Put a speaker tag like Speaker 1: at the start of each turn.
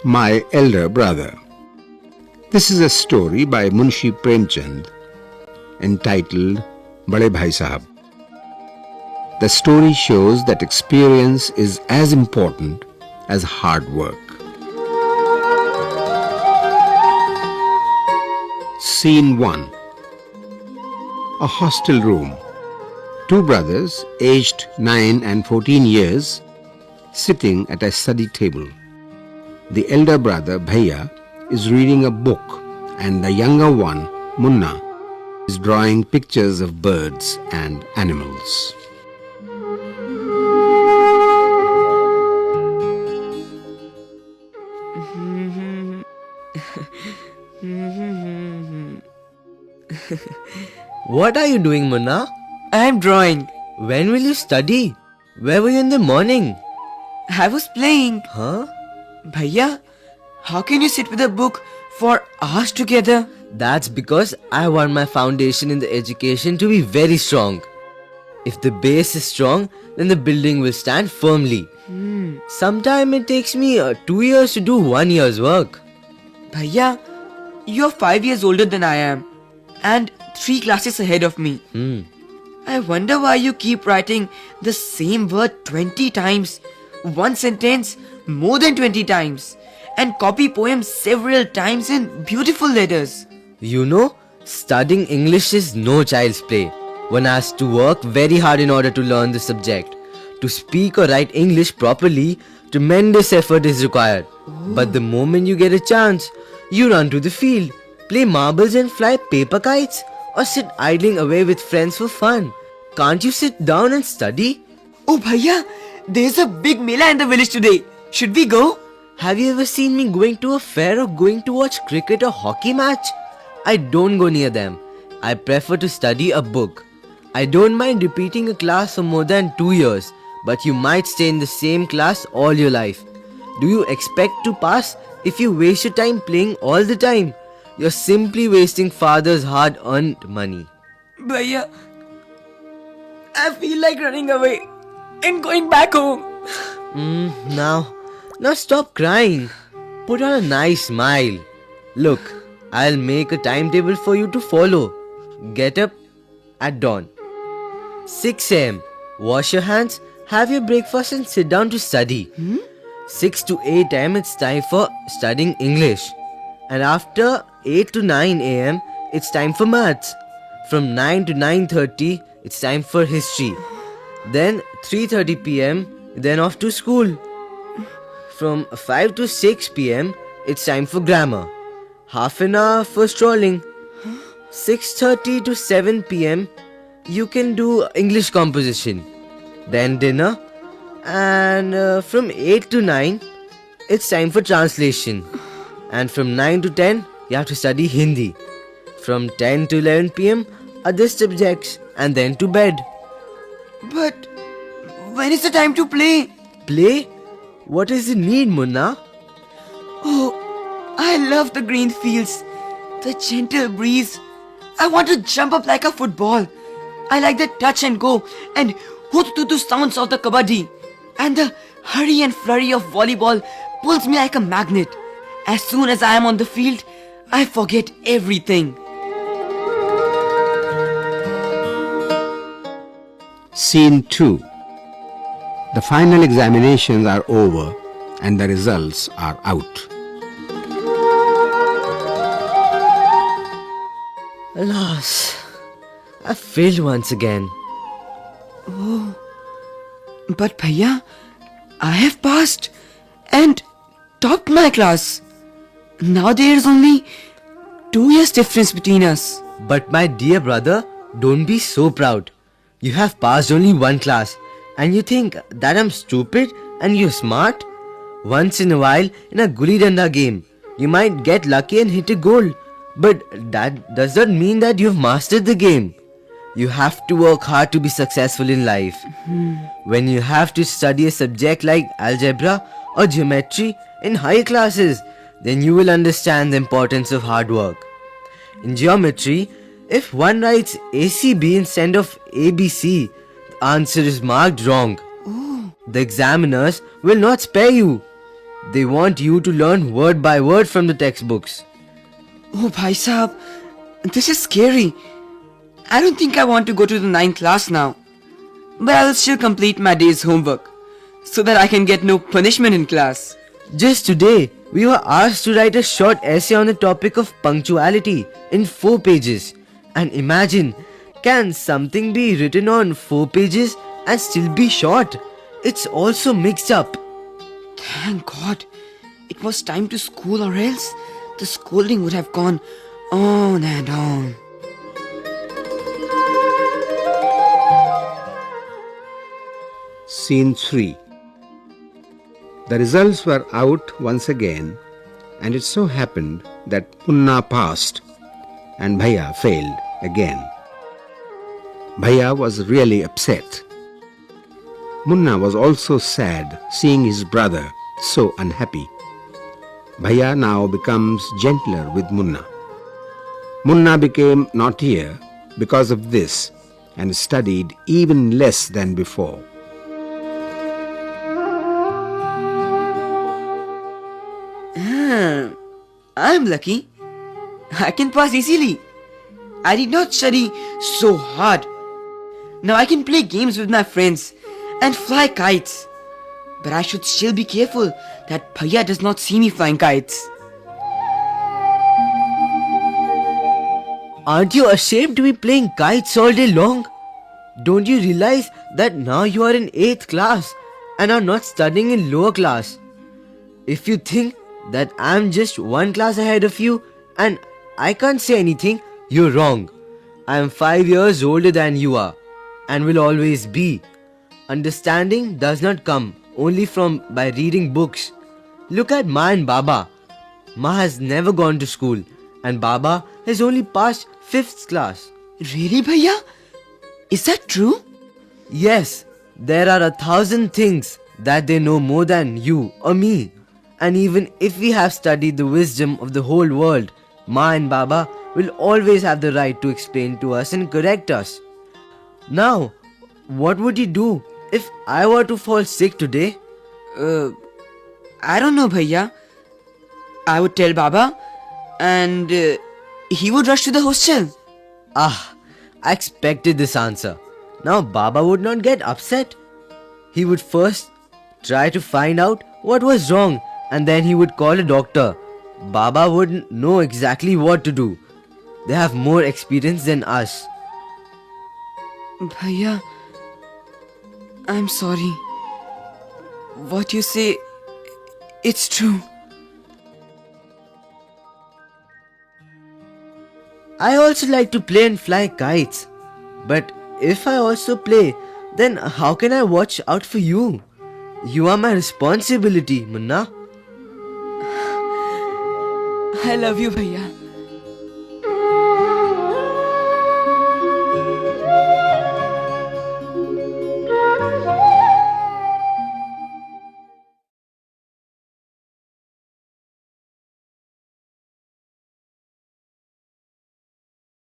Speaker 1: My Elder Brother. This is a story by Munshi Premchand entitled Bade Bhai Sahab. The story shows that experience is as important as hard work. Scene 1. A hostel room. Two brothers, aged 9 and 14 years, sitting at a study table. The elder brother, Bhaiya, is reading a book and the younger one, Munna, is drawing pictures of birds and animals.
Speaker 2: What are you doing, Munna?
Speaker 3: I'm drawing.
Speaker 2: When will you study? Where were you in the morning?
Speaker 3: I was playing.
Speaker 2: Huh?
Speaker 3: Bhaiya, how can you sit with a book for hours together?
Speaker 2: That's because I want my foundation in the education to be very strong. If the base is strong, then the building will stand firmly. Sometimes it takes me 2 years to do 1 year's work.
Speaker 3: Bhaiya, you're 5 years older than I am and 3 classes ahead of me. I wonder why you keep writing the same word 20 times, one sentence more than 20 times, and copy poems several times in beautiful letters.
Speaker 2: You know, studying English is no child's play. One has to work very hard in order to learn the subject. To speak or write English properly, tremendous effort is required. But the moment you get a chance, you run to the field, play marbles and fly paper kites, or sit idling away with friends for fun. Can't you sit down and study?
Speaker 3: Oh Bhaiya, there's a big mela in the village today. Should we go?
Speaker 2: Have you ever seen me going to a fair or going to watch cricket or hockey match? I don't go near them. I prefer to study a book. I don't mind repeating a class for more than 2 years, but you might stay in the same class all your life. Do you expect to pass if you waste your time playing all the time? You're simply wasting father's hard-earned money.
Speaker 3: Bhaiya, I feel like running away and going back home.
Speaker 2: Now stop crying. Put on a nice smile. Look, I'll make a timetable for you to follow. Get up at dawn. 6 a.m. Wash your hands, have your breakfast and sit down to study. 6 to 8 a.m. it's time for studying English. And after 8 to 9 a.m. it's time for maths. From 9 to 9:30 it's time for history. Then 3:30 p.m. then off to school. From 5 to 6 p.m. it's time for grammar. Half an hour for strolling. 6:30 to 7 p.m. you can do English composition. Then dinner. And from 8 to 9 it's time for translation. And from 9 to 10 you have to study Hindi. From 10 to 11 p.m. other subjects and then to bed.
Speaker 3: But when is the time to play?
Speaker 2: Play? What is the need, Munna?
Speaker 3: Oh, I love the green fields, the gentle breeze. I want to jump up like a football. I like the touch and go and hoot-tutu sounds of the kabaddi. And the hurry and flurry of volleyball pulls me like a magnet. As soon as I am on the field, I forget everything.
Speaker 1: Scene 2. The final examinations are over and the results are out.
Speaker 2: Alas, I failed once again.
Speaker 3: But Bhaiya, I have passed and topped my class. Now there is only 2 years difference between us.
Speaker 2: But my dear brother, don't be so proud. You have passed only one class and you think that I'm stupid and you're smart? Once in a while in a gulli danda game, you might get lucky and hit a goal. But that does not mean that you've mastered the game. You have to work hard to be successful in life. When you have to study a subject like algebra or geometry in higher classes, then you will understand the importance of hard work. In geometry, if one writes ACB instead of ABC, the answer is marked wrong. The examiners will not spare you. They want you to learn word by word from the textbooks.
Speaker 3: Oh, Bhai Sahab, this is scary. I don't think I want to go to the 9th class now. But I will still complete my day's homework so that I can get no punishment in class.
Speaker 2: Just today, we were asked to write a short essay on the topic of punctuality in 4 pages. And imagine, can something be written on 4 pages and still be short? It's also mixed up.
Speaker 3: Thank God. It was time to school, or else the scolding would have gone on and on.
Speaker 1: Scene 3. The results were out once again, and it so happened that Munna passed and Bhaiya failed again. Bhaiya was really upset. Munna was also sad seeing his brother so unhappy. Bhaiya now becomes gentler with Munna. Munna became naughtier because of this and studied even less than before.
Speaker 3: I'm lucky. I can pass easily. I did not study so hard. Now I can play games with my friends and fly kites. But I should still be careful that Bhaiya does not see me flying kites.
Speaker 2: Aren't you ashamed to be playing kites all day long? Don't you realize that now you are in 8th class and are not studying in lower class? If you think that I'm just 1 class ahead of you and I can't say anything, you're wrong. I am 5 years older than you are and will always be. Understanding does not come only from by reading books. Look at Ma and Baba. Ma has never gone to school and Baba has only passed 5th class.
Speaker 3: Really, Bhaiya? Is that true?
Speaker 2: Yes, there are 1,000 things that they know more than you or me. And even if we have studied the wisdom of the whole world, Ma and Baba will always have the right to explain to us and correct us. Now, what would you do if I were to fall sick today?
Speaker 3: I don't know, Bhaiya. I would tell Baba and he would rush to the hostel.
Speaker 2: Ah, I expected this answer. Now Baba would not get upset. He would first try to find out what was wrong and then he would call a doctor. Baba wouldn't know exactly what to do. They have more experience than us.
Speaker 3: Bhaiya, I'm sorry. What you say, it's true.
Speaker 2: I also like to play and fly kites. But if I also play, then how can I watch out for you? You are my responsibility, Munna.
Speaker 3: I love you, Bhaiya.